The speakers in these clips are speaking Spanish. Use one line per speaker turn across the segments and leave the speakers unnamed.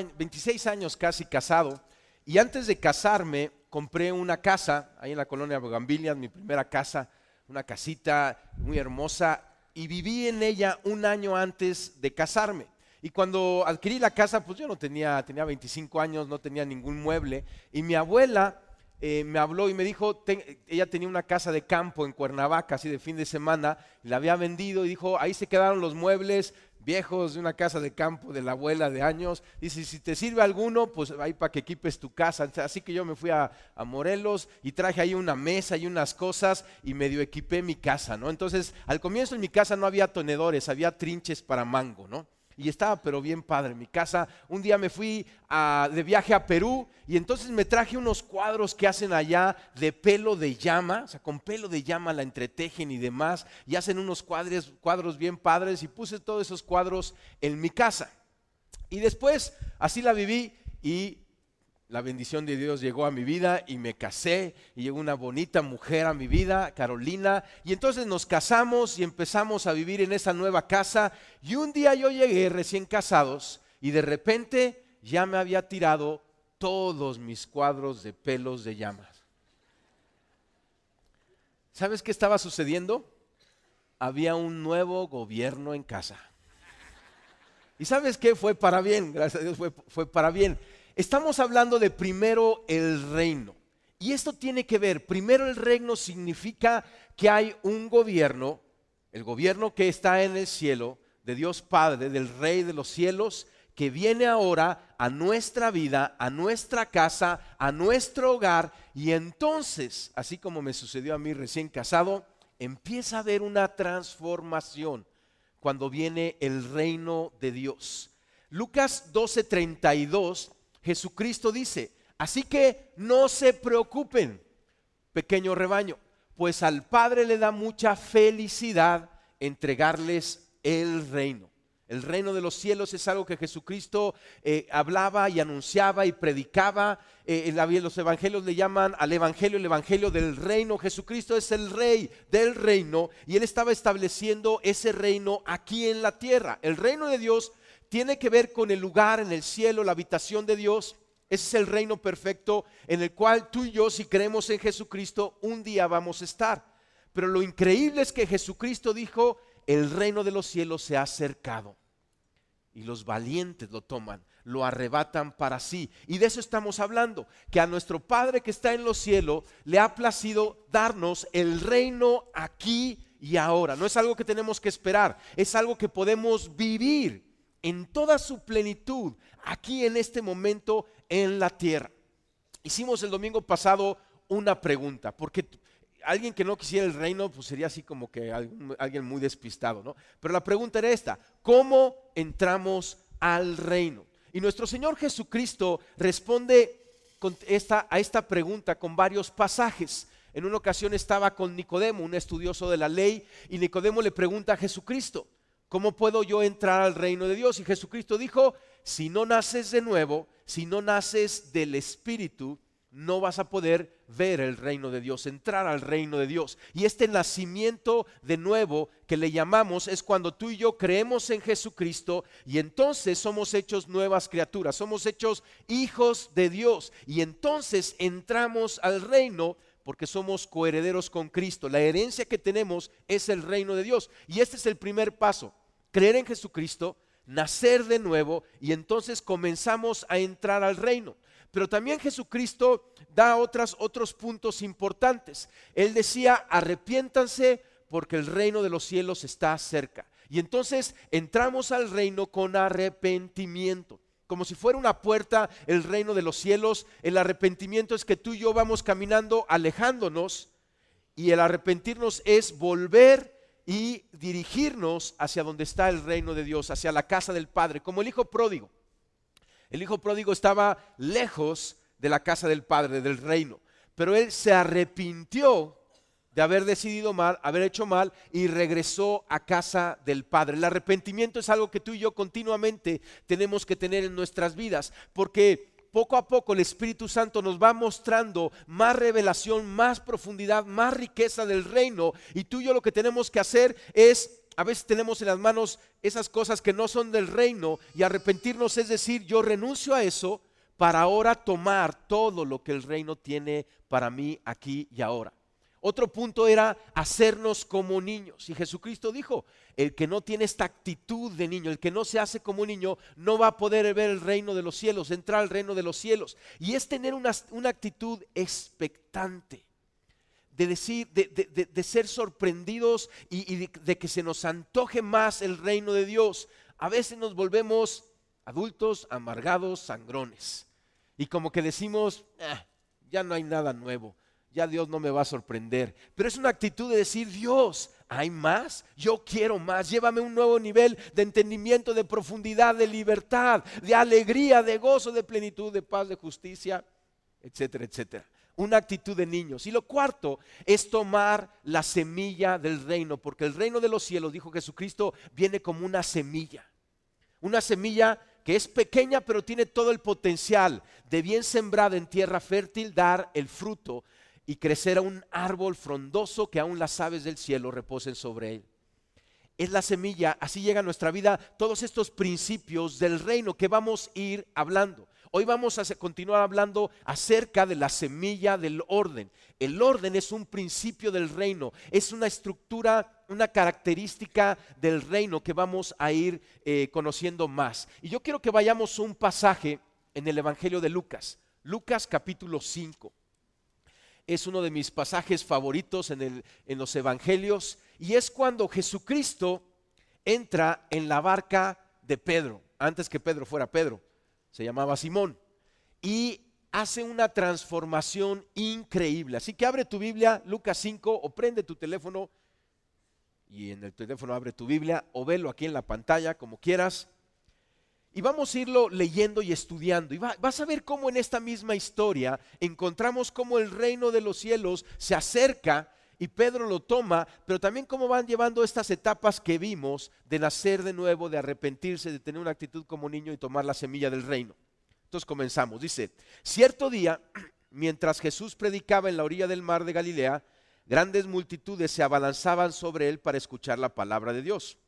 26 años casi casado, y antes de casarme compré una casa ahí en la colonia Bugambilias, mi primera casa, una casita muy hermosa, y viví en ella un año antes de casarme. Y cuando adquirí la casa, pues yo no tenía 25 años, no tenía ningún mueble, y mi abuela me habló y me dijo, ella tenía una casa de campo en Cuernavaca, así de fin de semana, la había vendido y dijo, ahí se quedaron los muebles viejos de una casa de campo de la abuela de años. Dice, si te sirve alguno, pues ahí para que equipes tu casa. Así que yo me fui a Morelos y traje ahí una mesa y unas cosas y medio equipé mi casa, ¿no? Entonces, al comienzo en mi casa no había tenedores, había trinches para mango, ¿no? Y estaba pero bien padre mi casa. Un día me fui de viaje a Perú y entonces me traje unos cuadros que hacen allá de pelo de llama, o sea, con pelo de llama la entretejen y demás, y hacen unos cuadros bien padres, y puse todos esos cuadros en mi casa. Y después así la viví y la bendición de Dios llegó a mi vida y me casé y llegó una bonita mujer a mi vida, Carolina, y entonces nos casamos y empezamos a vivir en esa nueva casa. Y un día yo llegué recién casados y de repente ya me había tirado todos mis cuadros de pelos de llamas. ¿Sabes qué estaba sucediendo? Había un nuevo gobierno en casa. ¿Y sabes qué? Fue para bien, gracias a Dios fue para bien. Estamos hablando de primero el reino. Y esto tiene que ver, primero el reino significa que hay un gobierno, el gobierno que está en el cielo, de Dios Padre, del Rey de los cielos, que viene ahora a nuestra vida, a nuestra casa, a nuestro hogar. Y entonces, así como me sucedió a mí recién casado, empieza a haber una transformación cuando viene el reino de Dios. Lucas 12:32, Jesucristo dice, así que no se preocupen, pequeño rebaño, pues al Padre le da mucha felicidad entregarles el reino. El reino de los cielos es algo que Jesucristo hablaba y anunciaba y predicaba. Los evangelios le llaman al evangelio el evangelio del reino. Jesucristo es el rey del reino y Él estaba estableciendo ese reino aquí en la tierra. El reino de Dios tiene que ver con el lugar en el cielo, la habitación de Dios. Ese es el reino perfecto en el cual tú y yo, si creemos en Jesucristo, un día vamos a estar. Pero lo increíble es que Jesucristo dijo, el reino de los cielos se ha acercado. Y los valientes lo toman, lo arrebatan para sí. Y de eso estamos hablando, que a nuestro Padre que está en los cielos le ha placido darnos el reino aquí y ahora. No es algo que tenemos que esperar, es algo que podemos vivir en toda su plenitud, aquí en este momento en la tierra. Hicimos el domingo pasado una pregunta, porque alguien que no quisiera el reino, pues sería así como que alguien muy despistado, ¿no? Pero la pregunta era esta, ¿cómo entramos al reino? Y nuestro Señor Jesucristo responde a esta pregunta con varios pasajes. En una ocasión estaba con Nicodemo, un estudioso de la ley, y Nicodemo le pregunta a Jesucristo, ¿cómo puedo yo entrar al reino de Dios? Y Jesucristo dijo, si no naces de nuevo, si no naces del Espíritu, no vas a poder ver el reino de Dios, entrar al reino de Dios. Y este nacimiento de nuevo que le llamamos es cuando tú y yo creemos en Jesucristo y entonces somos hechos nuevas criaturas, somos hechos hijos de Dios y entonces entramos al reino porque somos coherederos con Cristo. La herencia que tenemos es el reino de Dios y este es el primer paso, creer en Jesucristo, nacer de nuevo y entonces comenzamos a entrar al reino. Pero también Jesucristo da otros puntos importantes. Él decía, arrepiéntanse porque el reino de los cielos está cerca. Y entonces entramos al reino con arrepentimiento. Como si fuera una puerta, el reino de los cielos. El arrepentimiento es que tú y yo vamos caminando alejándonos. Y el arrepentirnos es volver y dirigirnos hacia donde está el reino de Dios, hacia la casa del Padre, como el hijo pródigo. El hijo pródigo estaba lejos de la casa del Padre, del reino, pero él se arrepintió de haber decidido mal, haber hecho mal y regresó a casa del Padre. El arrepentimiento es algo que tú y yo continuamente tenemos que tener en nuestras vidas, porque poco a poco el Espíritu Santo nos va mostrando más revelación, más profundidad, más riqueza del reino, y tú y yo lo que tenemos que hacer es a veces tenemos en las manos esas cosas que no son del reino, y arrepentirnos es decir, yo renuncio a eso para ahora tomar todo lo que el reino tiene para mí aquí y ahora. Otro punto era hacernos como niños, y Jesucristo dijo, el que no tiene esta actitud de niño, el que no se hace como niño, no va a poder ver el reino de los cielos, entrar al reino de los cielos. Y es tener una actitud expectante, de decir, de ser sorprendidos y de que se nos antoje más el reino de Dios. A veces nos volvemos adultos amargados, sangrones, y como que decimos, ya no hay nada nuevo, ya Dios no me va a sorprender. Pero es una actitud de decir, Dios, ¿hay más? Yo quiero más, llévame a un nuevo nivel de entendimiento, de profundidad, de libertad, de alegría, de gozo, de plenitud, de paz, de justicia, etcétera, etcétera. Una actitud de niños. Y lo cuarto es tomar la semilla del reino, porque el reino de los cielos, dijo Jesucristo, viene como una semilla que es pequeña pero tiene todo el potencial de, bien sembrada en tierra fértil, dar el fruto y crecer a un árbol frondoso que aún las aves del cielo reposen sobre él. Es la semilla, así llega a nuestra vida todos estos principios del reino que vamos a ir hablando. Hoy vamos a continuar hablando acerca de la semilla del orden. El orden es un principio del reino, es una estructura, una característica del reino que vamos a ir conociendo más. Y yo quiero que vayamos a un pasaje en el Evangelio de Lucas, Lucas capítulo 5. Es uno de mis pasajes favoritos en los evangelios, y es cuando Jesucristo entra en la barca de Pedro, antes que Pedro fuera Pedro, se llamaba Simón, y hace una transformación increíble. Así que abre tu Biblia, Lucas 5, o prende tu teléfono, y en el teléfono abre tu Biblia, o velo aquí en la pantalla, como quieras. Y vamos a irlo leyendo y estudiando. Y vas a ver cómo en esta misma historia encontramos cómo el reino de los cielos se acerca y Pedro lo toma, pero también cómo van llevando estas etapas que vimos de nacer de nuevo, de arrepentirse, de tener una actitud como niño y tomar la semilla del reino. Entonces comenzamos. Dice, cierto día, mientras Jesús predicaba en la orilla del mar de Galilea, grandes multitudes se abalanzaban sobre él para escuchar la palabra de Dios.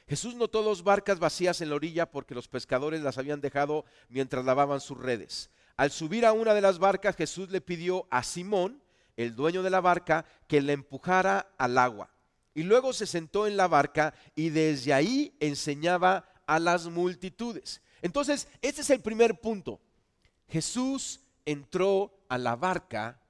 Jesús notó 2 barcas vacías en la orilla porque los pescadores las habían dejado mientras lavaban sus redes. Al subir a una de las barcas, Jesús le pidió a Simón, el dueño de la barca, que la empujara al agua. Y luego se sentó en la barca y desde ahí enseñaba a las multitudes. Entonces, este es el primer punto. Jesús entró a la barca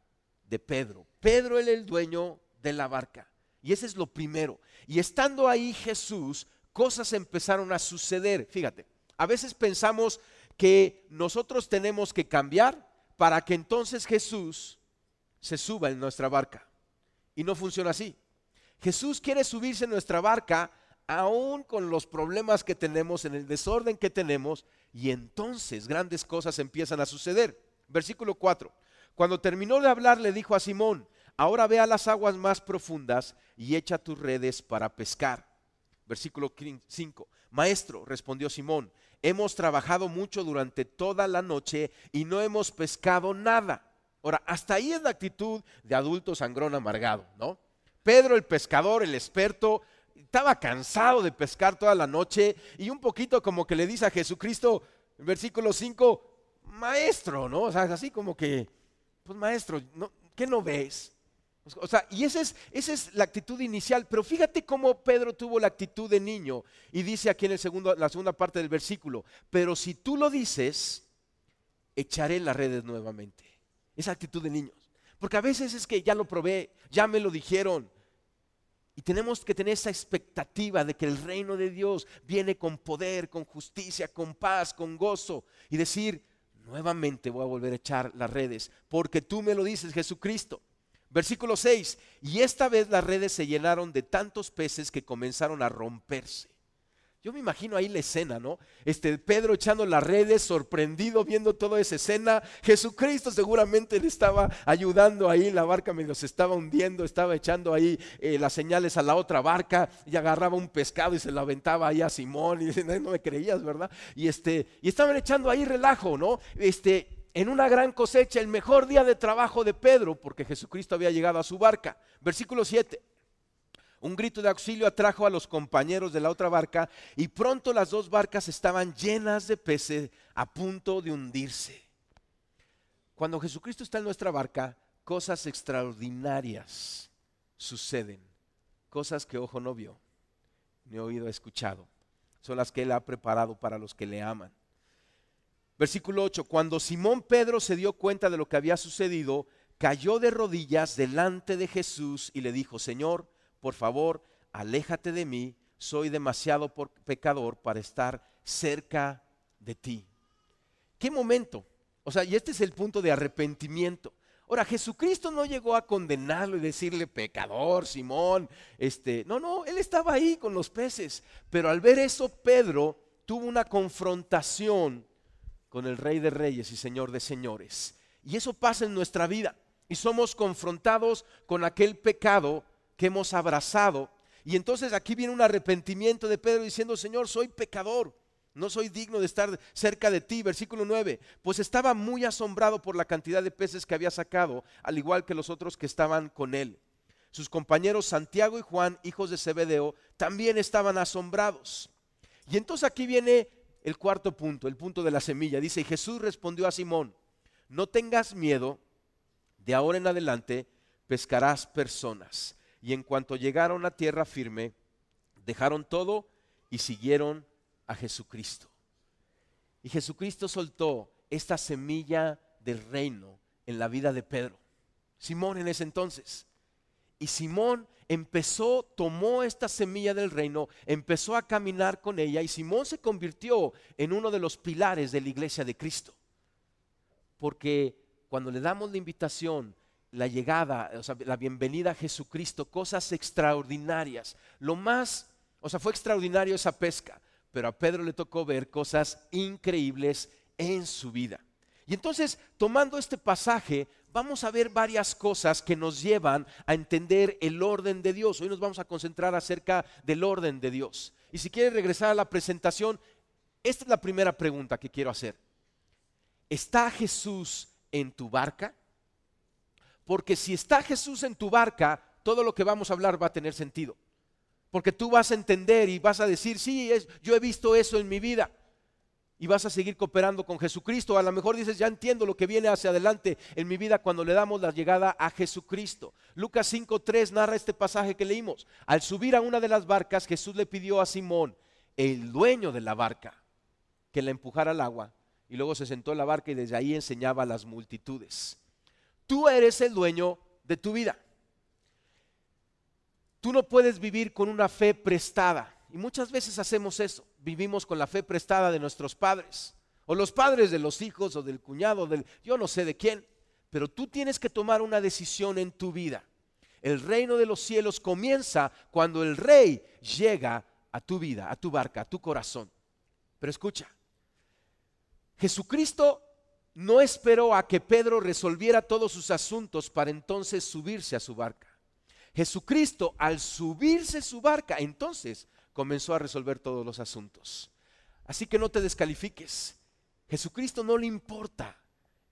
de Pedro. Pedro era el dueño de la barca. Y ese es lo primero. Y estando ahí Jesús, cosas empezaron a suceder. Fíjate, a veces pensamos que nosotros tenemos que cambiar para que entonces Jesús se suba en nuestra barca. Y no funciona así. Jesús quiere subirse en nuestra barca aún con los problemas que tenemos, en el desorden que tenemos, y entonces grandes cosas empiezan a suceder. Versículo 4. Cuando terminó de hablar, le dijo a Simón, ahora ve a las aguas más profundas y echa tus redes para pescar. Versículo 5. Maestro, respondió Simón, hemos trabajado mucho durante toda la noche y no hemos pescado nada. Ahora, hasta ahí es la actitud de adulto sangrón amargado, ¿no? Pedro, el pescador, el experto, estaba cansado de pescar toda la noche y un poquito como que le dice a Jesucristo, versículo 5, maestro, ¿no? O sea, así como que, pues maestro, ¿qué no ves? O sea, y esa es la actitud inicial, pero fíjate cómo Pedro tuvo la actitud de niño y dice aquí en la segunda parte del versículo, pero si tú lo dices, echaré las redes nuevamente. Esa actitud de niños, porque a veces es que ya lo probé, ya me lo dijeron, y tenemos que tener esa expectativa de que el reino de Dios viene con poder, con justicia, con paz, con gozo, y decir, nuevamente voy a volver a echar las redes, porque tú me lo dices, Jesucristo. Versículo 6, y esta vez las redes se llenaron de tantos peces que comenzaron a romperse. Yo me imagino ahí la escena, ¿no? Pedro echando las redes, sorprendido viendo toda esa escena. Jesucristo seguramente le estaba ayudando ahí, la barca medio se estaba hundiendo, estaba echando ahí las señales a la otra barca y agarraba un pescado y se lo aventaba ahí a Simón y dice, no me creías, ¿verdad? Y estaban echando ahí relajo, ¿no? En una gran cosecha, el mejor día de trabajo de Pedro, porque Jesucristo había llegado a su barca. Versículo 7. Un grito de auxilio atrajo a los compañeros de la otra barca y pronto las dos barcas estaban llenas de peces a punto de hundirse. Cuando Jesucristo está en nuestra barca, cosas extraordinarias suceden. Cosas que ojo no vio, ni oído ha escuchado. Son las que Él ha preparado para los que le aman. Versículo 8, cuando Simón Pedro se dio cuenta de lo que había sucedido, cayó de rodillas delante de Jesús y le dijo: Señor, por favor, aléjate de mí, soy demasiado pecador para estar cerca de ti. ¿Qué momento? O sea, y este es el punto de arrepentimiento. Ahora, Jesucristo no llegó a condenarlo y decirle: pecador, Simón. No, Él estaba ahí con los peces. Pero al ver eso, Pedro tuvo una confrontación con el Rey de Reyes y Señor de Señores. Y eso pasa en nuestra vida. Y somos confrontados con aquel pecado que hemos abrazado. Y entonces aquí viene un arrepentimiento de Pedro diciendo: Señor, soy pecador. No soy digno de estar cerca de ti. Versículo 9, pues estaba muy asombrado por la cantidad de peces que había sacado, al igual que los otros que estaban con él. Sus compañeros Santiago y Juan, hijos de Zebedeo, también estaban asombrados. Y entonces aquí viene el cuarto punto, el punto de la semilla. Dice: y Jesús respondió a Simón: no tengas miedo, de ahora en adelante pescarás personas. Y en cuanto llegaron a tierra firme, dejaron todo y siguieron a Jesucristo. Y Jesucristo soltó esta semilla del reino en la vida de Pedro, Simón en ese entonces. Y Simón tomó esta semilla del reino, empezó a caminar con ella, y Simón se convirtió en uno de los pilares de la iglesia de Cristo. Porque cuando le damos la invitación, la llegada, o sea, la bienvenida a Jesucristo, cosas extraordinarias. Fue extraordinario esa pesca. Pero a Pedro le tocó ver cosas increíbles en su vida. Y entonces, tomando este pasaje, vamos a ver varias cosas que nos llevan a entender el orden de Dios. Hoy nos vamos a concentrar acerca del orden de Dios. Y si quieres regresar a la presentación, esta es la primera pregunta que quiero hacer. ¿Está Jesús en tu barca? Porque si está Jesús en tu barca, todo lo que vamos a hablar va a tener sentido. Porque tú vas a entender y vas a decir: sí, yo he visto eso en mi vida. Y vas a seguir cooperando con Jesucristo. A lo mejor dices: ya entiendo lo que viene hacia adelante en mi vida cuando le damos la llegada a Jesucristo. Lucas 5:3 narra este pasaje que leímos. Al subir a una de las barcas, Jesús le pidió a Simón, el dueño de la barca, que la empujara al agua. Y luego se sentó en la barca y desde ahí enseñaba a las multitudes. Tú eres el dueño de tu vida. Tú no puedes vivir con una fe prestada. Y muchas veces hacemos eso. Vivimos con la fe prestada de nuestros padres, o los padres de los hijos, o del cuñado, yo no sé de quién. Pero tú tienes que tomar una decisión en tu vida. El reino de los cielos comienza cuando el Rey llega a tu vida, a tu barca, a tu corazón. Pero escucha, Jesucristo no esperó a que Pedro resolviera todos sus asuntos para entonces subirse a su barca. Jesucristo, al subirse su barca, entonces comenzó a resolver todos los asuntos. Así que no te descalifiques. Jesucristo no le importa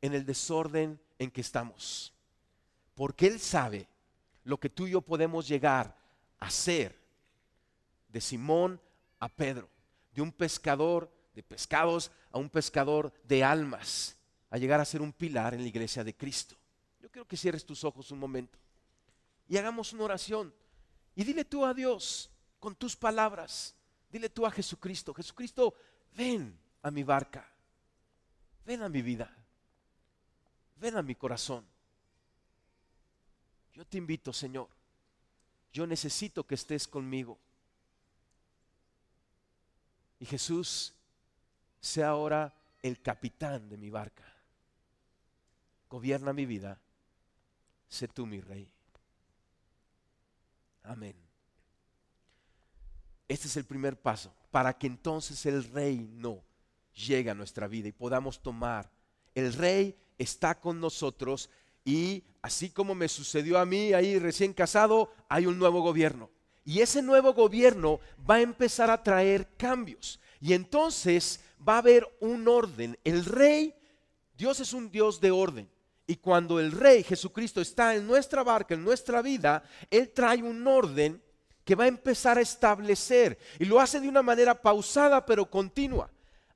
en el desorden en que estamos, porque Él sabe lo que tú y yo podemos llegar a ser. De Simón a Pedro, de un pescador de pescados a un pescador de almas, a llegar a ser un pilar en la iglesia de Cristo. Yo quiero que cierres tus ojos un momento y hagamos una oración. Y dile tú a Dios con tus palabras. Dile tú a Jesucristo: Jesucristo, ven a mi barca, ven a mi vida, ven a mi corazón. Yo te invito, Señor. Yo necesito que estés conmigo. Y Jesús, sea ahora el capitán de mi barca. Gobierna mi vida. Sé tú mi Rey. Amén. Este es el primer paso para que entonces el reino llegue a nuestra vida y podamos tomar. El Rey está con nosotros y así como me sucedió a mí ahí recién casado, hay un nuevo gobierno. Y ese nuevo gobierno va a empezar a traer cambios. Y entonces va a haber un orden. El Rey, Dios es un Dios de orden. Y cuando el Rey Jesucristo está en nuestra barca, en nuestra vida, Él trae un orden que va a empezar a establecer, y lo hace de una manera pausada pero continua,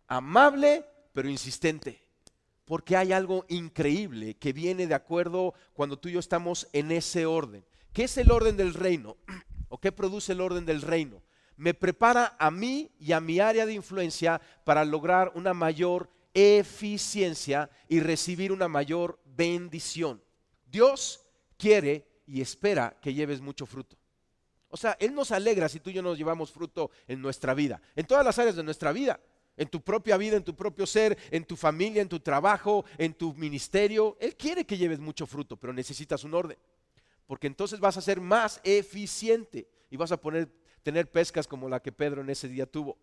amable pero insistente, porque hay algo increíble que viene de acuerdo cuando tú y yo estamos en ese orden. ¿Qué es el orden del reino? ¿O qué produce el orden del reino? Me prepara a mí y a mi área de influencia para lograr una mayor eficiencia y recibir una mayor bendición. Dios quiere y espera que lleves mucho fruto. O sea, Él nos alegra si tú y yo nos llevamos fruto en nuestra vida, en todas las áreas de nuestra vida, en tu propia vida, en tu propio ser, en tu familia, en tu trabajo, en tu ministerio. Él quiere que lleves mucho fruto, pero necesitas un orden, porque entonces vas a ser más eficiente y vas a tener pescas como la que Pedro en ese día tuvo.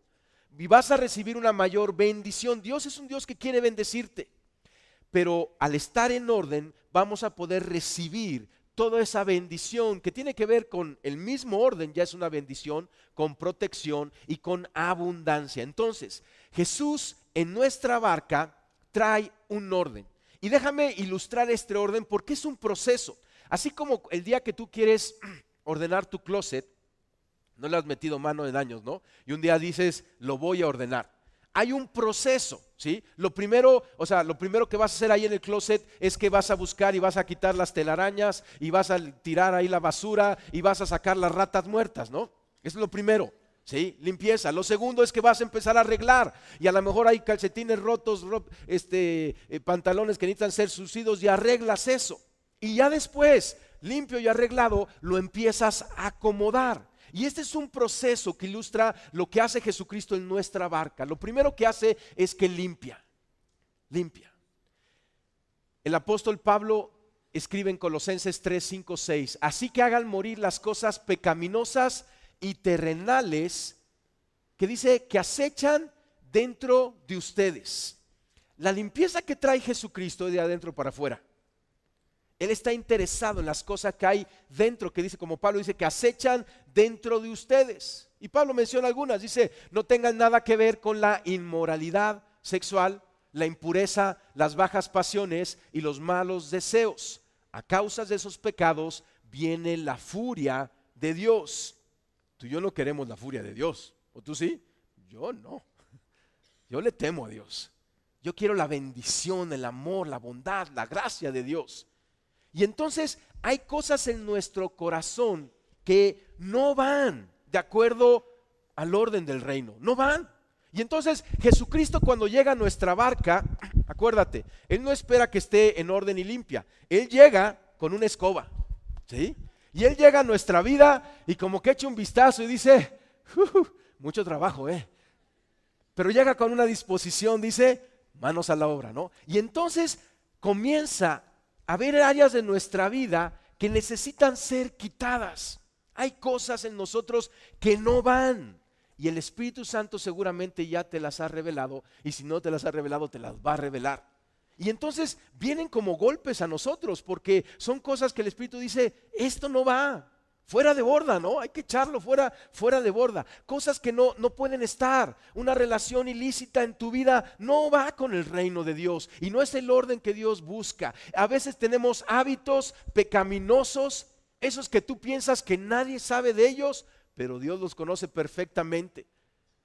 Y vas a recibir una mayor bendición. Dios es un Dios que quiere bendecirte, pero al estar en orden vamos a poder recibir toda esa bendición que tiene que ver con el mismo orden. Ya es una bendición con protección y con abundancia. Entonces, Jesús en nuestra barca trae un orden. Y déjame ilustrar este orden porque es un proceso. Así como el día que tú quieres ordenar tu closet, no le has metido mano en años, ¿no? Y un día dices, lo voy a ordenar. Hay un proceso, ¿sí? Lo primero que vas a hacer ahí en el closet es que vas a buscar y vas a quitar las telarañas y vas a tirar ahí la basura y vas a sacar las ratas muertas, ¿no? Eso es lo primero, ¿sí? Limpieza. Lo segundo es que vas a empezar a arreglar y a lo mejor hay calcetines rotos, pantalones que necesitan ser sucidos y arreglas eso. Y ya después, limpio y arreglado, lo empiezas a acomodar. Y este es un proceso que ilustra lo que hace Jesucristo en nuestra barca. Lo primero que hace es que limpia. El apóstol Pablo escribe en Colosenses 3, 5, 6: así que hagan morir las cosas pecaminosas y terrenales que dice que acechan dentro de ustedes. La limpieza que trae Jesucristo es de adentro para afuera. Él está interesado en las cosas que hay dentro, que dice, como Pablo dice, que acechan dentro de ustedes. Y Pablo menciona algunas, dice, no tengan nada que ver con la inmoralidad sexual, la impureza, las bajas pasiones y los malos deseos. A causa de esos pecados viene la furia de Dios. Tú y yo no queremos la furia de Dios, ¿o tú sí? Yo no. Yo le temo a Dios. Yo quiero la bendición, el amor, la bondad, la gracia de Dios. Y entonces hay cosas en nuestro corazón que no van de acuerdo al orden del reino, no van. Y entonces Jesucristo, cuando llega a nuestra barca, acuérdate, Él no espera que esté en orden y limpia. Él llega con una escoba, ¿sí? Y Él llega a nuestra vida y como que echa un vistazo y dice, mucho trabajo, pero llega con una disposición, dice, manos a la obra, ¿no? Y entonces comienza a ver áreas de nuestra vida que necesitan ser quitadas. Hay cosas en nosotros que no van y el Espíritu Santo seguramente ya te las ha revelado, y si no te las ha revelado te las va a revelar. Y entonces vienen como golpes a nosotros porque son cosas que el Espíritu dice, esto no va, fuera de borda, ¿no? Hay que echarlo fuera de borda. Cosas que no pueden estar. Una relación ilícita en tu vida no va con el reino de Dios y no es el orden que Dios busca. A veces tenemos hábitos pecaminosos, esos que tú piensas que nadie sabe de ellos, pero Dios los conoce perfectamente.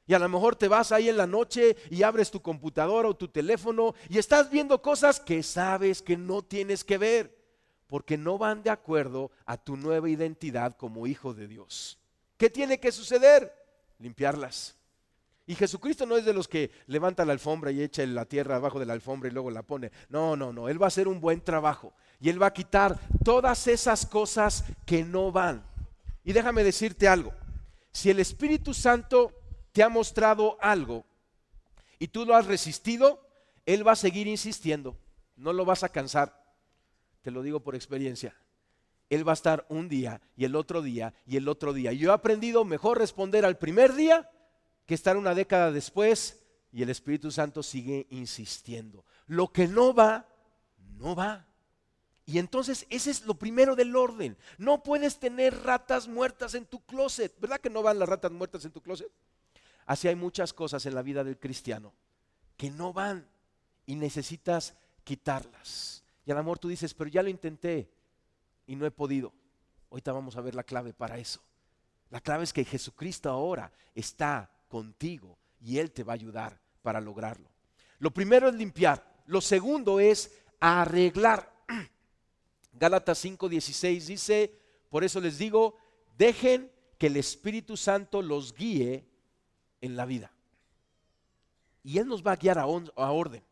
Y a lo mejor te vas ahí en la noche y abres tu computadora o tu teléfono y estás viendo cosas que sabes que no tienes que ver, porque no van de acuerdo a tu nueva identidad como hijo de Dios. ¿Qué tiene que suceder? Limpiarlas. Y Jesucristo no es de los que levanta la alfombra y echa la tierra abajo de la alfombra y luego la pone. No, Él va a hacer un buen trabajo y Él va a quitar todas esas cosas que no van. Y déjame decirte algo, si el Espíritu Santo te ha mostrado algo y tú lo has resistido, Él va a seguir insistiendo, no lo vas a cansar. Te lo digo por experiencia. Él va a estar un día y el otro día y el otro día. Yo he aprendido mejor responder al primer día que estar una década después y el Espíritu Santo sigue insistiendo. Lo que no va, no va. Y entonces ese es lo primero del orden. No puedes tener ratas muertas en tu closet. ¿Verdad que no van las ratas muertas en tu closet? Así hay muchas cosas en la vida del cristiano que no van y necesitas quitarlas. Y a lo mejor tú dices, pero ya lo intenté y no he podido. Ahorita vamos a ver la clave para eso. La clave es que Jesucristo ahora está contigo y Él te va a ayudar para lograrlo. Lo primero es limpiar. Lo segundo es arreglar. Gálatas 5:16 dice, por eso les digo, dejen que el Espíritu Santo los guíe en la vida. Y Él nos va a guiar a orden.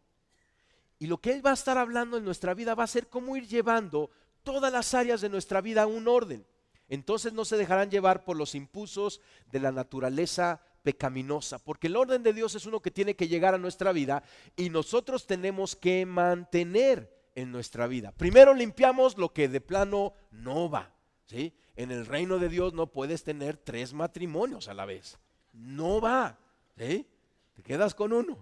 Y lo que Él va a estar hablando en nuestra vida va a ser cómo ir llevando todas las áreas de nuestra vida a un orden. Entonces no se dejarán llevar por los impulsos de la naturaleza pecaminosa, porque el orden de Dios es uno que tiene que llegar a nuestra vida y nosotros tenemos que mantener en nuestra vida. Primero limpiamos lo que de plano no va, ¿sí? En el reino de Dios no puedes tener 3 matrimonios a la vez, no va, ¿sí? Te quedas con uno,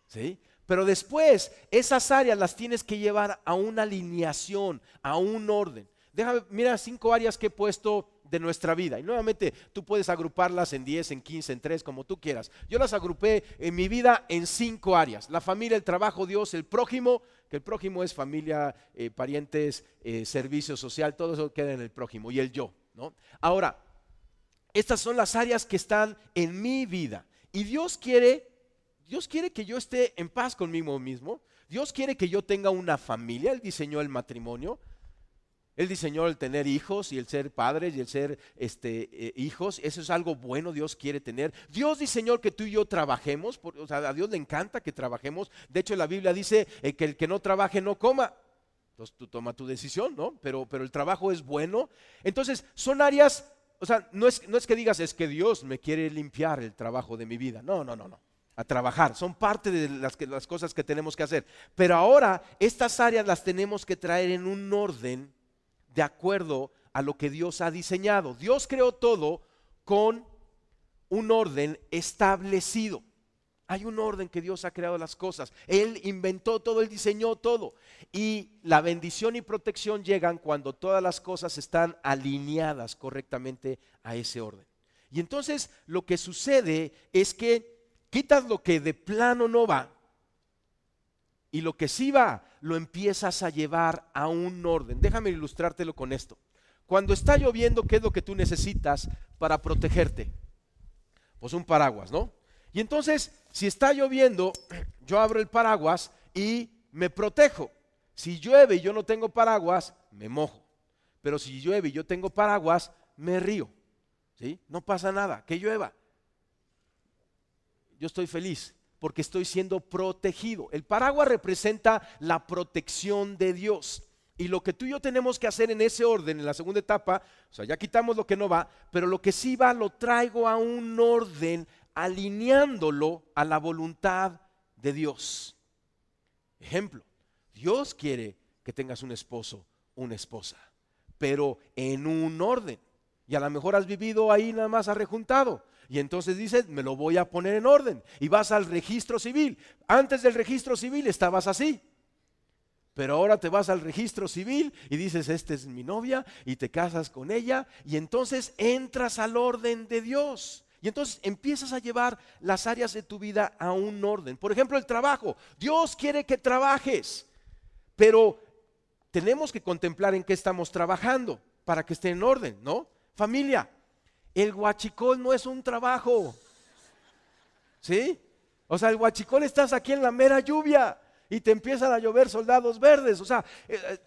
¿sí? Pero después esas áreas las tienes que llevar a una alineación, a un orden. Déjame, mira 5 áreas que he puesto de nuestra vida. Y nuevamente tú puedes agruparlas en 10, en 15, en 3, como tú quieras. Yo las agrupé en mi vida en 5 áreas. La familia, el trabajo, Dios, el prójimo, que el prójimo es familia, parientes, servicio social, todo eso queda en el prójimo, y el yo, ¿no? Ahora, estas son las áreas que están en mi vida. Y Dios quiere que yo esté en paz conmigo mismo. Dios quiere que yo tenga una familia. Él diseñó el matrimonio. Él diseñó el tener hijos y el ser padres y el ser hijos. Eso es algo bueno, Dios quiere tener. Dios diseñó que tú y yo trabajemos. O sea, a Dios le encanta que trabajemos. De hecho, la Biblia dice que el que no trabaje no coma. Entonces tú toma tu decisión, ¿no? Pero el trabajo es bueno. Entonces son áreas, o sea, no es que digas, es que Dios me quiere limpiar el trabajo de mi vida. No. A trabajar, son parte de las cosas que tenemos que hacer. Pero ahora estas áreas las tenemos que traer en un orden de acuerdo a lo que Dios ha diseñado. Dios creó todo con un orden establecido. Hay un orden que Dios ha creado las cosas. Él inventó todo, Él diseñó todo. Y la bendición y protección llegan cuando todas las cosas están alineadas correctamente a ese orden. Y entonces lo que sucede es que quitas lo que de plano no va y lo que sí va, lo empiezas a llevar a un orden. Déjame ilustrártelo con esto. Cuando está lloviendo, ¿qué es lo que tú necesitas para protegerte? Pues un paraguas, ¿no? Y entonces, si está lloviendo, yo abro el paraguas y me protejo. Si llueve y yo no tengo paraguas, me mojo. Pero si llueve y yo tengo paraguas, me río, ¿sí? No pasa nada, que llueva. Yo estoy feliz porque estoy siendo protegido. El paraguas representa la protección de Dios. Y lo que tú y yo tenemos que hacer en ese orden, en la segunda etapa, o sea, ya quitamos lo que no va, pero lo que sí va lo traigo a un orden, alineándolo a la voluntad de Dios. Ejemplo, Dios quiere que tengas un esposo, una esposa, pero en un orden. Y a lo mejor has vivido ahí nada más arrejuntado. Y entonces dices, me lo voy a poner en orden. Y vas al registro civil. Antes del registro civil estabas así. Pero ahora te vas al registro civil y dices, esta es mi novia, y te casas con ella. Y entonces entras al orden de Dios. Y entonces empiezas a llevar las áreas de tu vida a un orden. Por ejemplo, el trabajo. Dios quiere que trabajes. Pero tenemos que contemplar en qué estamos trabajando para que esté en orden, ¿no? Familia. El huachicol no es un trabajo, ¿sí? O sea, el huachicol estás aquí en la mera lluvia y te empiezan a llover soldados verdes. O sea,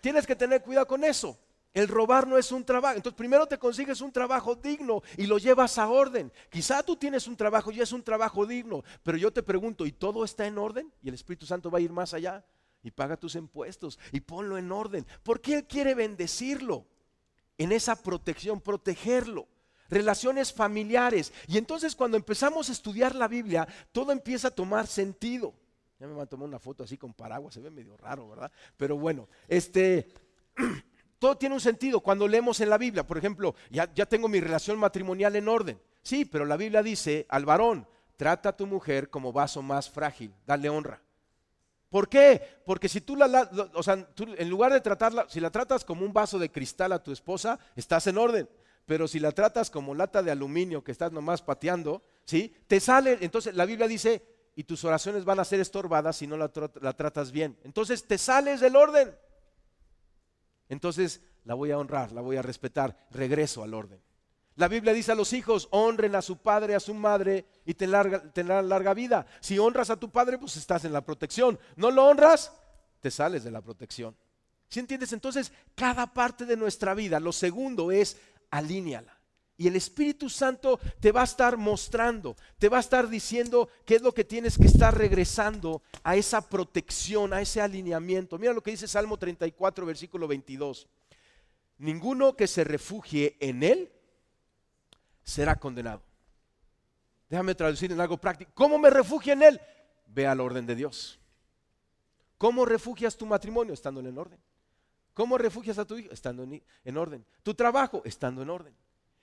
tienes que tener cuidado con eso. El robar no es un trabajo. Entonces primero te consigues un trabajo digno y lo llevas a orden. Quizá tú tienes un trabajo y es un trabajo digno, pero yo te pregunto, ¿y todo está en orden? Y el Espíritu Santo va a ir más allá y paga tus impuestos y ponlo en orden. Porque Él quiere bendecirlo en esa protección, protegerlo. Relaciones familiares. Y entonces cuando empezamos a estudiar la Biblia, todo empieza a tomar sentido. Ya me van a tomar una foto así con paraguas, se ve medio raro, ¿verdad? Pero bueno, todo tiene un sentido cuando leemos en la Biblia. Por ejemplo, ya tengo mi relación matrimonial en orden. Sí, pero la Biblia dice al varón, trata a tu mujer como vaso más frágil, dale honra. ¿Por qué? Porque si tú tú en lugar de tratarla, si la tratas como un vaso de cristal a tu esposa, estás en orden. Pero si la tratas como lata de aluminio que estás nomás pateando, ¿sí? Te sale, entonces la Biblia dice, y tus oraciones van a ser estorbadas si no la tratas bien. Entonces te sales del orden. Entonces la voy a honrar, la voy a respetar, regreso al orden. La Biblia dice a los hijos, honren a su padre, a su madre y tendrán larga vida. Si honras a tu padre, pues estás en la protección. No lo honras, te sales de la protección. ¿Sí entiendes? Entonces, cada parte de nuestra vida, lo segundo es alíneala. Y el Espíritu Santo te va a estar mostrando, te va a estar diciendo qué es lo que tienes que estar regresando a esa protección, a ese alineamiento. Mira lo que dice Salmo 34, versículo 22. Ninguno que se refugie en él será condenado. Déjame traducir en algo práctico. ¿Cómo me refugio en él? Ve al orden de Dios. ¿Cómo refugias tu matrimonio? Estando en orden. ¿Cómo refugias a tu hijo? Estando en orden. Tu trabajo, estando en orden.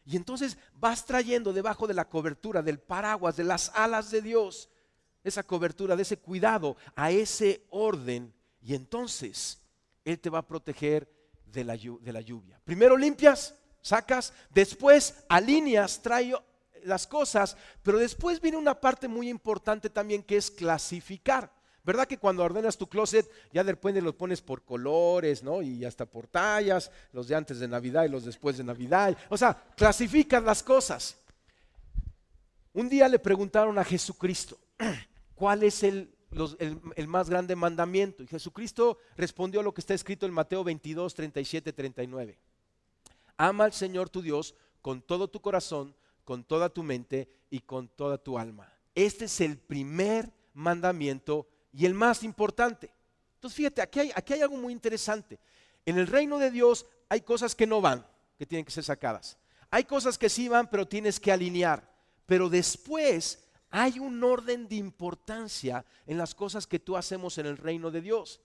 Y entonces vas trayendo debajo de la cobertura, del paraguas, de las alas de Dios, esa cobertura, de ese cuidado, a ese orden. Y entonces Él te va a proteger de la lluvia. Primero limpias, sacas, después alineas, trae las cosas, pero después viene una parte muy importante también, que es clasificar. ¿Verdad que cuando ordenas tu closet ya de repente lo pones por colores, ¿no? Y hasta por tallas, los de antes de Navidad y los después de Navidad? O sea, clasificas las cosas. Un día le preguntaron a Jesucristo, ¿cuál es el más grande mandamiento? Y Jesucristo respondió lo que está escrito en Mateo 22, 37, 39. Ama al Señor tu Dios con todo tu corazón, con toda tu mente y con toda tu alma. Este es el primer mandamiento y el más importante. Entonces fíjate, aquí hay algo muy interesante. En el reino de Dios hay cosas que no van, que tienen que ser sacadas. Hay cosas que sí van, pero tienes que alinear. Pero después hay un orden de importancia en las cosas que tú hacemos en el reino de Dios.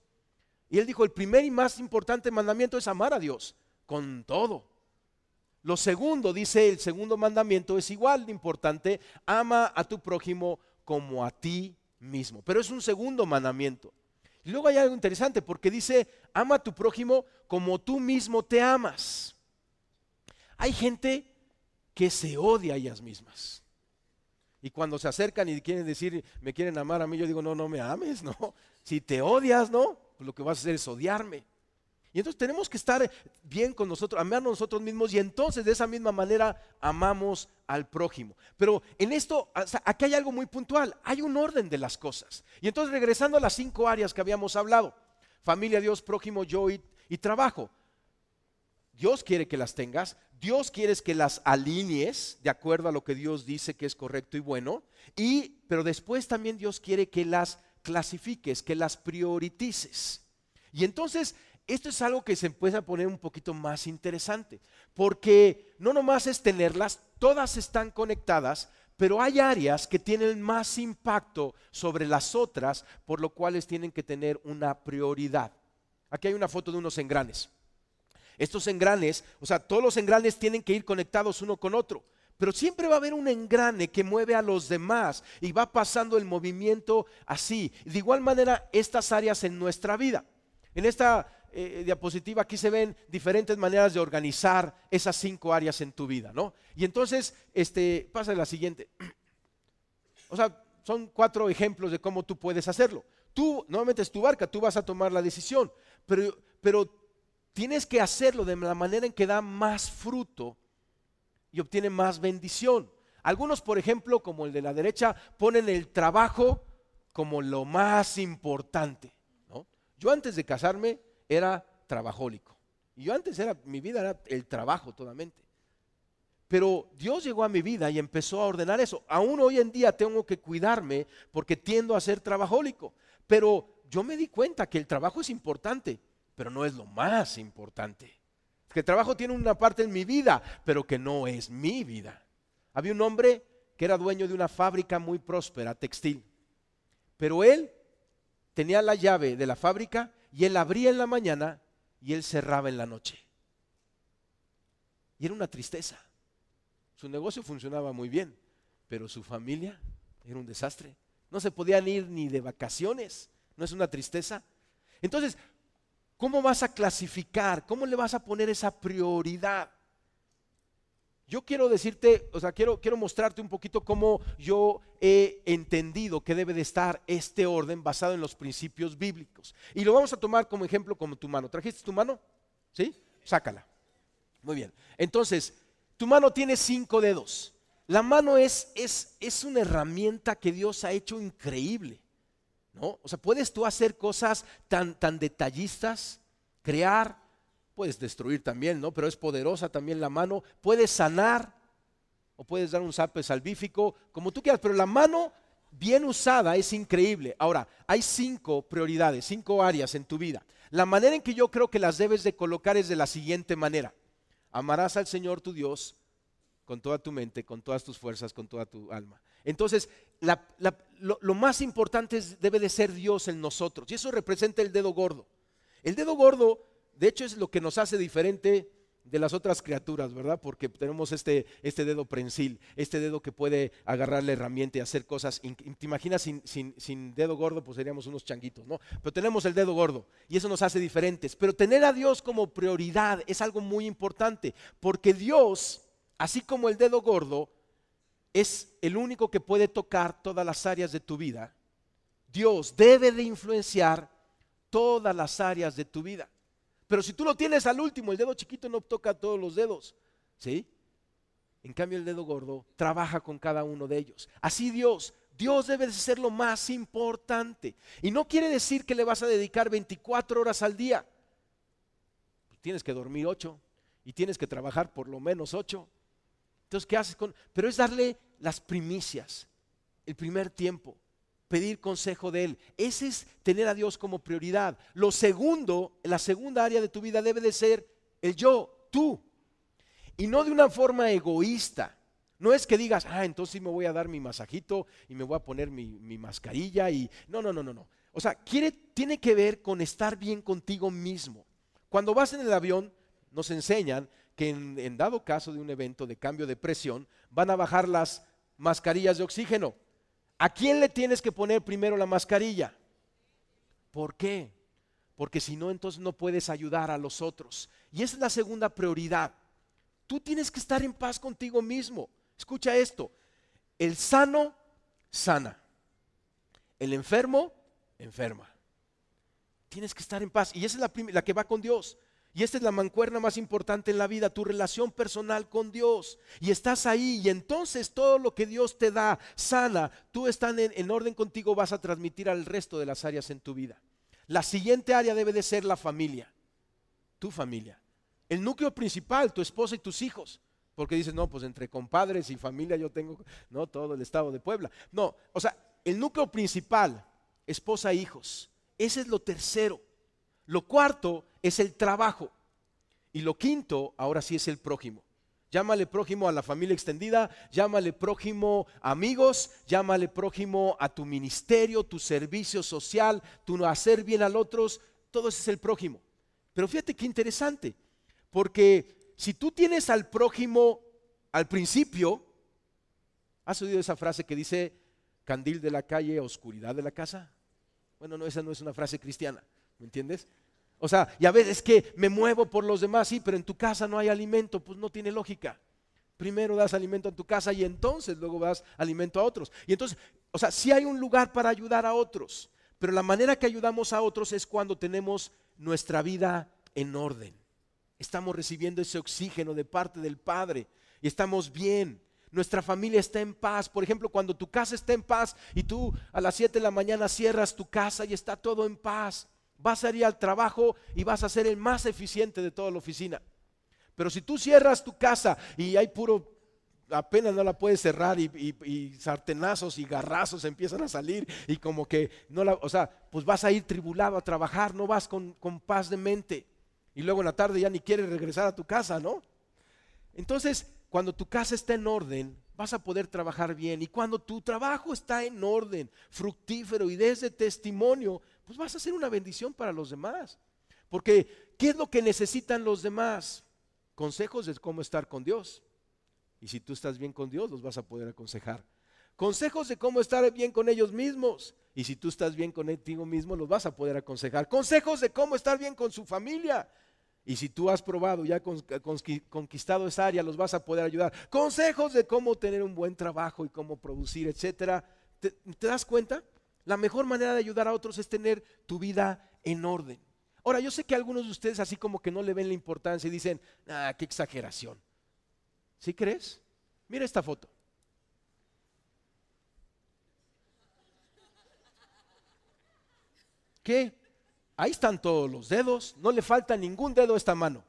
Y Él dijo, el primer y más importante mandamiento es amar a Dios con todo. Lo segundo, dice, el segundo mandamiento es igual de importante: ama a tu prójimo como a ti mismo. Pero es un segundo mandamiento. Y luego hay algo interesante, porque dice, ama a tu prójimo como tú mismo te amas. Hay gente que se odia a ellas mismas. Y cuando se acercan y quieren decir, me quieren amar a mí, yo digo, no, no me ames, no. Si te odias, no, pues lo que vas a hacer es odiarme. Y entonces tenemos que estar bien con nosotros, amarnos nosotros mismos, y entonces de esa misma manera amamos al prójimo. Pero en esto, o sea, aquí hay algo muy puntual, hay un orden de las cosas. Y entonces, regresando a las 5 áreas que habíamos hablado: familia, Dios, prójimo, yo y trabajo. Dios quiere que las tengas, Dios quiere que las alinees de acuerdo a lo que Dios dice que es correcto y bueno, pero después también Dios quiere que las clasifiques, que las priorices. Y entonces esto es algo que se empieza a poner un poquito más interesante, porque no nomás es tenerlas, todas están conectadas, pero hay áreas que tienen más impacto sobre las otras, por lo cuales tienen que tener una prioridad. Aquí hay una foto de unos engranes. Estos engranes, o sea, todos los engranes tienen que ir conectados uno con otro, pero siempre va a haber un engrane que mueve a los demás y va pasando el movimiento así. De igual manera, estas áreas en nuestra vida. En esta diapositiva aquí se ven diferentes maneras de organizar esas 5 áreas en tu vida, ¿no? Y entonces, pasa a la siguiente. O sea, son 4 ejemplos de cómo tú puedes hacerlo. Tú, normalmente es tu barca, tú vas a tomar la decisión, pero tienes que hacerlo de la manera en que da más fruto y obtiene más bendición. Algunos, por ejemplo, como el de la derecha, ponen el trabajo como lo más importante, ¿no? Yo antes de casarme era trabajólico. Y yo antes mi vida era el trabajo totalmente. Pero Dios llegó a mi vida y empezó a ordenar eso. Aún hoy en día tengo que cuidarme porque tiendo a ser trabajólico. Pero yo me di cuenta que el trabajo es importante, pero no es lo más importante. Que el trabajo tiene una parte en mi vida, pero que no es mi vida. Había un hombre que era dueño de una fábrica muy próspera, textil. Pero él tenía la llave de la fábrica y él abría en la mañana y él cerraba en la noche. Y era una tristeza. Su negocio funcionaba muy bien, pero su familia era un desastre. No se podían ir ni de vacaciones. ¿No es una tristeza? Entonces, ¿cómo vas a clasificar? ¿Cómo le vas a poner esa prioridad? Yo quiero decirte, o sea, quiero mostrarte un poquito cómo yo he entendido que debe de estar este orden basado en los principios bíblicos. Y lo vamos a tomar como ejemplo como tu mano. ¿Trajiste tu mano? ¿Sí? Sácala. Muy bien. Entonces, Tu mano tiene 5 dedos. La mano es una herramienta que Dios ha hecho increíble, ¿no? O sea, puedes tú hacer cosas tan detallistas, crear, puedes destruir también, ¿no? Pero es poderosa también la mano. Puedes sanar o puedes dar un zape salvífico, como tú quieras, pero la mano bien usada es increíble. Ahora, hay 5 prioridades, 5 áreas en tu vida. La manera en que yo creo que las debes de colocar es de la siguiente manera. Amarás al Señor tu Dios con toda tu mente, con todas tus fuerzas, con toda tu alma. Entonces, lo más importante debe de ser Dios en nosotros. Y eso representa el dedo gordo. El dedo gordo, de hecho, es lo que nos hace diferente de las otras criaturas, ¿verdad? Porque tenemos este dedo prensil, este dedo que puede agarrar la herramienta y hacer cosas. Te imaginas sin dedo gordo, pues seríamos unos changuitos, ¿no? Pero tenemos el dedo gordo y eso nos hace diferentes. Pero tener a Dios como prioridad es algo muy importante, porque Dios, así como el dedo gordo, es el único que puede tocar todas las áreas de tu vida. Dios debe de influenciar todas las áreas de tu vida. Pero si tú lo tienes al último, el dedo chiquito no toca todos los dedos, ¿sí? En cambio el dedo gordo trabaja con cada uno de ellos. Así Dios debe de ser lo más importante. Y no quiere decir que le vas a dedicar 24 horas al día. Tienes que dormir 8 y tienes que trabajar por lo menos 8. Entonces, ¿qué haces con? Pero es darle las primicias, el primer tiempo. Pedir consejo de Él. Ese es tener a Dios como prioridad. Lo segundo, la segunda área de tu vida debe de ser el yo, tú. Y no de una forma egoísta. No es que digas, entonces sí me voy a dar mi masajito y me voy a poner mi mascarilla y no. O sea, tiene que ver con estar bien contigo mismo. Cuando vas en el avión, nos enseñan que en dado caso de un evento de cambio de presión, van a bajar las mascarillas de oxígeno. ¿A quién le tienes que poner primero la mascarilla? ¿Por qué? Porque si no, entonces no puedes ayudar a los otros. Y esa es la segunda prioridad. Tú tienes que estar en paz contigo mismo. Escucha esto. El sano, sana. El enfermo, enferma. Tienes que estar en paz. Y esa es la que va con Dios. Y esta es la mancuerna más importante en la vida, tu relación personal con Dios. Y estás ahí y entonces todo lo que Dios te da, sana, tú estás en orden contigo, vas a transmitir al resto de las áreas en tu vida. La siguiente área debe de ser la familia, tu familia. El núcleo principal, tu esposa y tus hijos. Porque dices, no, pues entre compadres y familia yo tengo, no, todo el estado de Puebla. No, o sea, el núcleo principal, esposa e hijos. Ese es lo tercero. Lo cuarto es el trabajo. Y lo quinto, ahora sí, es el prójimo. Llámale prójimo a la familia extendida, llámale prójimo a amigos, llámale prójimo a tu ministerio, tu servicio social, tu hacer bien al otros, todo eso es el prójimo. Pero fíjate qué interesante, porque si tú tienes al prójimo al principio, ¿has oído esa frase que dice candil de la calle, oscuridad de la casa? Bueno, no, esa no es una frase cristiana. ¿Me entiendes? O sea, y a veces es que me muevo por los demás, sí, pero en tu casa no hay alimento, pues no tiene lógica. Primero das alimento en tu casa y entonces luego das alimento a otros. Y entonces, o sea, sí hay un lugar para ayudar a otros, pero la manera que ayudamos a otros es cuando tenemos nuestra vida en orden. Estamos recibiendo ese oxígeno de parte del Padre y estamos bien. Nuestra familia está en paz. Por ejemplo, cuando tu casa está en paz y tú a las 7 de la mañana cierras tu casa y está todo en paz, vas a ir al trabajo y vas a ser el más eficiente de toda la oficina. Pero si tú cierras tu casa y hay apenas no la puedes cerrar y sartenazos y garrazos empiezan a salir y como que o sea, pues vas a ir tribulado a trabajar, no vas con paz de mente. Y luego en la tarde ya ni quieres regresar a tu casa, ¿no? Entonces, cuando tu casa está en orden, vas a poder trabajar bien. Y cuando tu trabajo está en orden, fructífero y desde testimonio, pues vas a ser una bendición para los demás. Porque, ¿qué es lo que necesitan los demás? Consejos de cómo estar con Dios. Y si tú estás bien con Dios, los vas a poder aconsejar. Consejos de cómo estar bien con ellos mismos. Y si tú estás bien contigo mismo, los vas a poder aconsejar. Consejos de cómo estar bien con su familia. Y si tú has probado, ya conquistado esa área, los vas a poder ayudar. Consejos de cómo tener un buen trabajo y cómo producir, etcétera. ¿Te das cuenta? La mejor manera de ayudar a otros es tener tu vida en orden. Ahora, yo sé que algunos de ustedes así como que no le ven la importancia y dicen, qué exageración. ¿Sí crees? Mira esta foto. ¿Qué? Ahí están todos los dedos, no le falta ningún dedo a esta mano.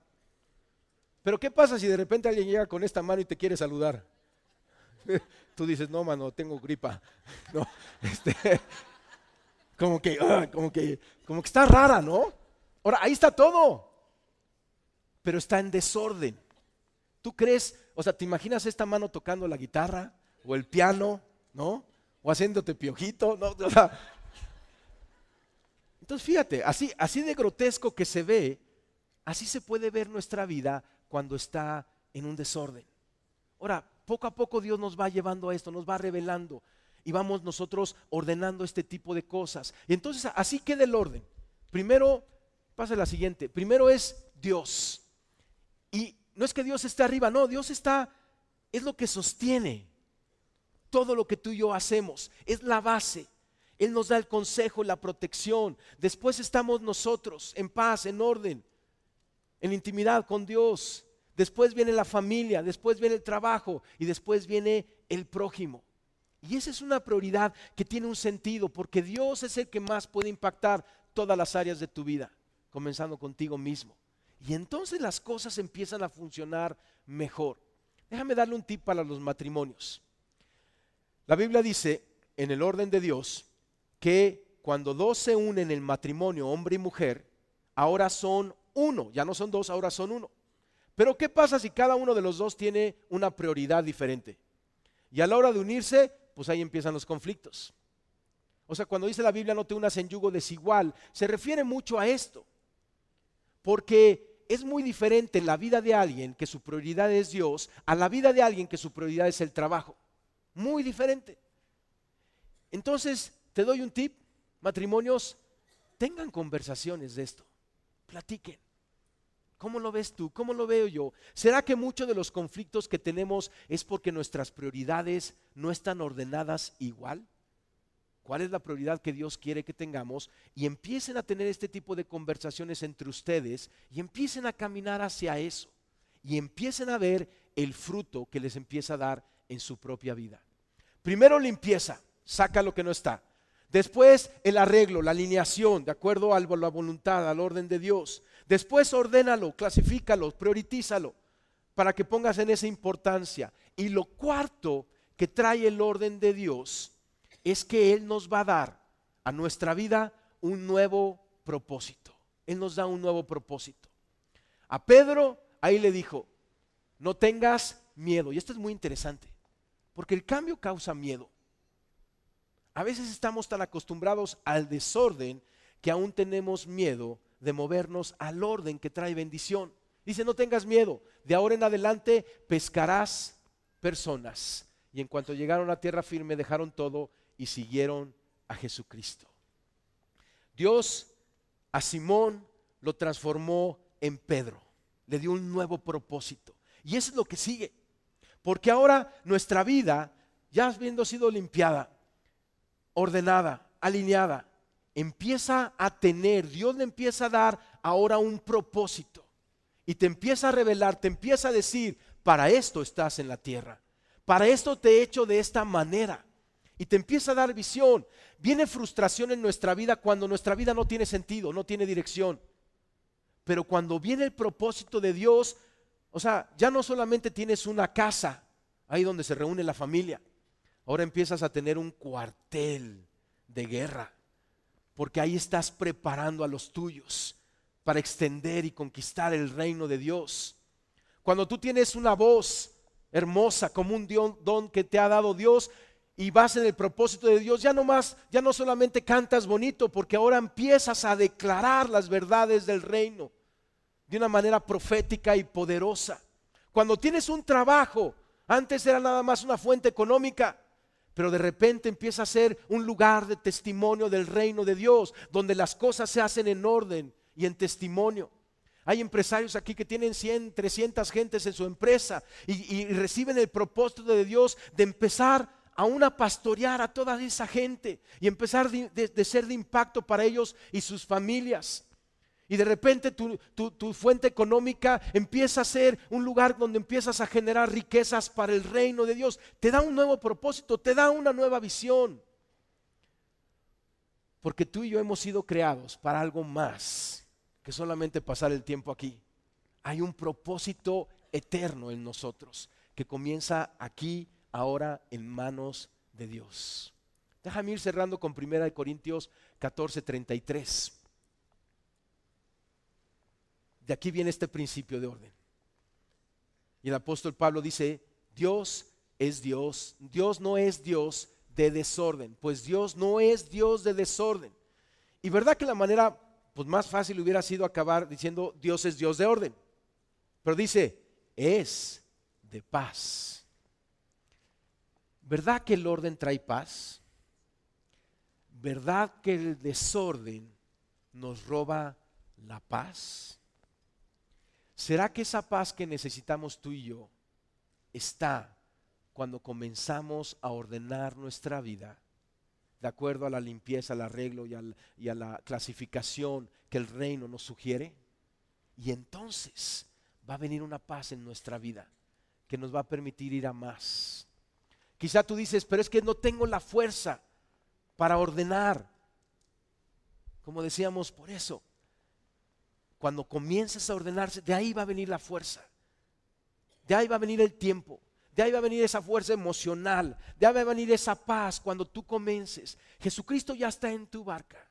Pero ¿qué pasa si de repente alguien llega con esta mano y te quiere saludar? Tú dices, no, mano, tengo gripa. No, como que está rara, ¿no? Ahora, ahí está todo, pero está en desorden. ¿Tú crees? O sea, ¿te imaginas esta mano tocando la guitarra o el piano, ¿no? O haciéndote piojito, ¿no? O sea, entonces fíjate, así de grotesco que se ve, así se puede ver nuestra vida cuando está en un desorden. Ahora, poco a poco Dios nos va llevando a esto, nos va revelando y vamos nosotros ordenando este tipo de cosas. Y entonces así queda el orden. Primero, pasa la siguiente, primero es Dios. Y no es que Dios esté arriba, no, Dios es lo que sostiene todo lo que tú y yo hacemos, es la base. Él nos da el consejo, la protección. Después estamos nosotros en paz, en orden, en intimidad con Dios. Después viene la familia, después viene el trabajo y después viene el prójimo. Y esa es una prioridad que tiene un sentido, porque Dios es el que más puede impactar todas las áreas de tu vida, comenzando contigo mismo. Y entonces las cosas empiezan a funcionar mejor. Déjame darle un tip para los matrimonios. La Biblia dice, en el orden de Dios, que cuando dos se unen en matrimonio, hombre y mujer, ahora son uno, ya no son dos, ahora son uno. Pero ¿qué pasa si cada uno de los dos tiene una prioridad diferente? Y a la hora de unirse, pues ahí empiezan los conflictos. O sea, cuando dice la Biblia no te unas en yugo desigual, se refiere mucho a esto. Porque es muy diferente la vida de alguien que su prioridad es Dios a la vida de alguien que su prioridad es el trabajo. Muy diferente. Entonces, te doy un tip, matrimonios, tengan conversaciones de esto, platiquen. ¿Cómo lo ves tú? ¿Cómo lo veo yo? ¿Será que muchos de los conflictos que tenemos es porque nuestras prioridades no están ordenadas igual? ¿Cuál es la prioridad que Dios quiere que tengamos? Y empiecen a tener este tipo de conversaciones entre ustedes y empiecen a caminar hacia eso y empiecen a ver el fruto que les empieza a dar en su propia vida. Primero limpieza, saca lo que no está. Después el arreglo, la alineación, de acuerdo a la voluntad, al orden de Dios. Después ordénalo, clasifícalo, prioritízalo para que pongas en esa importancia. Y lo cuarto que trae el orden de Dios es que Él nos va a dar a nuestra vida un nuevo propósito. Él nos da un nuevo propósito. A Pedro ahí le dijo, no tengas miedo. Y esto es muy interesante, porque el cambio causa miedo. A veces estamos tan acostumbrados al desorden que aún tenemos miedo de movernos al orden que trae bendición. Dice, no tengas miedo, de ahora en adelante pescarás personas. Y en cuanto llegaron a tierra firme, dejaron todo y siguieron a Jesucristo. Dios a Simón lo transformó en Pedro, le dio un nuevo propósito. Y eso es lo que sigue, porque ahora nuestra vida, ya habiendo sido limpiada, ordenada, alineada, empieza a tener, Dios le empieza a dar ahora un propósito y te empieza a revelar, te empieza a decir, para esto estás en la tierra, para esto te he hecho de esta manera y te empieza a dar visión. Viene frustración en nuestra vida cuando nuestra vida no tiene sentido, no tiene dirección, pero cuando viene el propósito de Dios, o sea, ya no solamente tienes una casa ahí donde se reúne la familia, ahora empiezas a tener un cuartel de guerra, porque ahí estás preparando a los tuyos para extender y conquistar el reino de Dios. Cuando tú tienes una voz hermosa como un don que te ha dado Dios y vas en el propósito de Dios, ya no solamente cantas bonito, porque ahora empiezas a declarar las verdades del reino de una manera profética y poderosa. Cuando tienes un trabajo, antes era nada más una fuente económica, pero de repente empieza a ser un lugar de testimonio del reino de Dios, donde las cosas se hacen en orden y en testimonio. Hay empresarios aquí que tienen 100, 300 gentes en su empresa y reciben el propósito de Dios de empezar aún a pastorear a toda esa gente y empezar de ser de impacto para ellos y sus familias. Y de repente tu fuente económica empieza a ser un lugar donde empiezas a generar riquezas para el reino de Dios. Te da un nuevo propósito, te da una nueva visión. Porque tú y yo hemos sido creados para algo más que solamente pasar el tiempo aquí. Hay un propósito eterno en nosotros que comienza aquí, ahora, en manos de Dios. Déjame ir cerrando con 1 Corintios 14:33. De aquí viene este principio de orden. Y el apóstol Pablo dice, Dios es Dios. Dios no es Dios de desorden, pues Dios no es Dios de desorden. Y verdad que la manera pues más fácil hubiera sido acabar diciendo Dios es Dios de orden. Pero dice, es de paz. ¿Verdad que el orden trae paz? ¿Verdad que el desorden nos roba la paz? ¿Será que esa paz que necesitamos tú y yo está cuando comenzamos a ordenar nuestra vida de acuerdo a la limpieza, al arreglo y a la clasificación que el reino nos sugiere? Y entonces va a venir una paz en nuestra vida que nos va a permitir ir a más. Quizá tú dices, pero es que no tengo la fuerza para ordenar. Como decíamos, por eso, cuando comiences a ordenarse, de ahí va a venir la fuerza. De ahí va a venir el tiempo. De ahí va a venir esa fuerza emocional. De ahí va a venir esa paz cuando tú comiences. Jesucristo ya está en tu barca.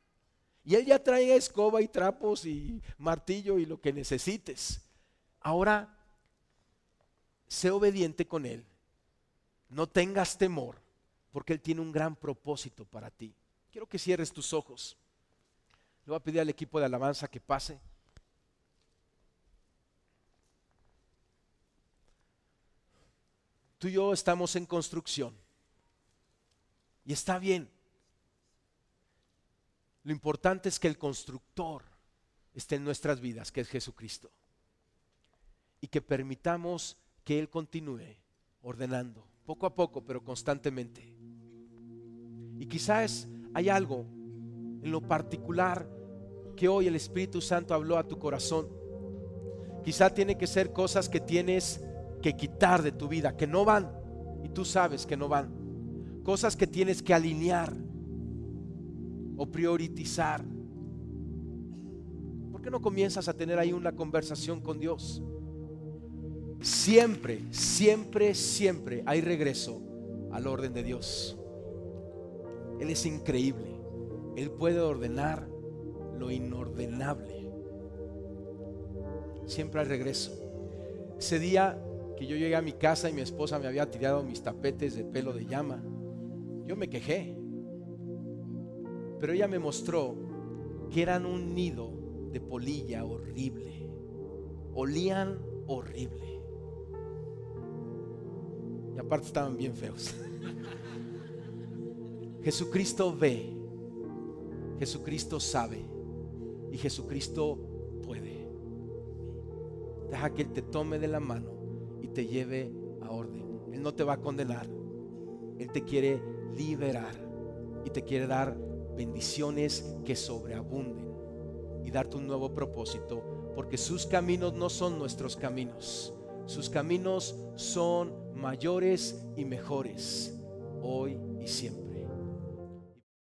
Y Él ya trae escoba y trapos y martillo y lo que necesites. Ahora, sé obediente con Él. No tengas temor, porque Él tiene un gran propósito para ti. Quiero que cierres tus ojos. Le voy a pedir al equipo de alabanza que pase. Tú y yo estamos en construcción. Y está bien. Lo importante es que el constructor esté en nuestras vidas, que es Jesucristo. Y que permitamos que Él continúe ordenando, poco a poco, pero constantemente. Y quizás hay algo en lo particular que hoy el Espíritu Santo habló a tu corazón. Quizá tiene que ser cosas que tienes que quitar de tu vida, que no van, y tú sabes que no van. Cosas que tienes que alinear o priorizar. ¿Por qué no comienzas a tener ahí una conversación con Dios? Siempre, siempre, siempre hay regreso al orden de Dios. Él es increíble. Él puede ordenar lo inordenable. Siempre hay regreso. Ese día que yo llegué a mi casa y mi esposa me había tirado mis tapetes de pelo de llama, yo me quejé. Pero ella me mostró que eran un nido de polilla horrible. Olían horrible. Y aparte estaban bien feos. Jesucristo ve, Jesucristo sabe y Jesucristo puede. Deja que Él te tome de la mano y te lleve a orden. Él no te va a condenar. Él te quiere liberar y te quiere dar bendiciones que sobreabunden y darte un nuevo propósito, porque sus caminos no son nuestros caminos. Sus caminos son mayores y mejores hoy y siempre.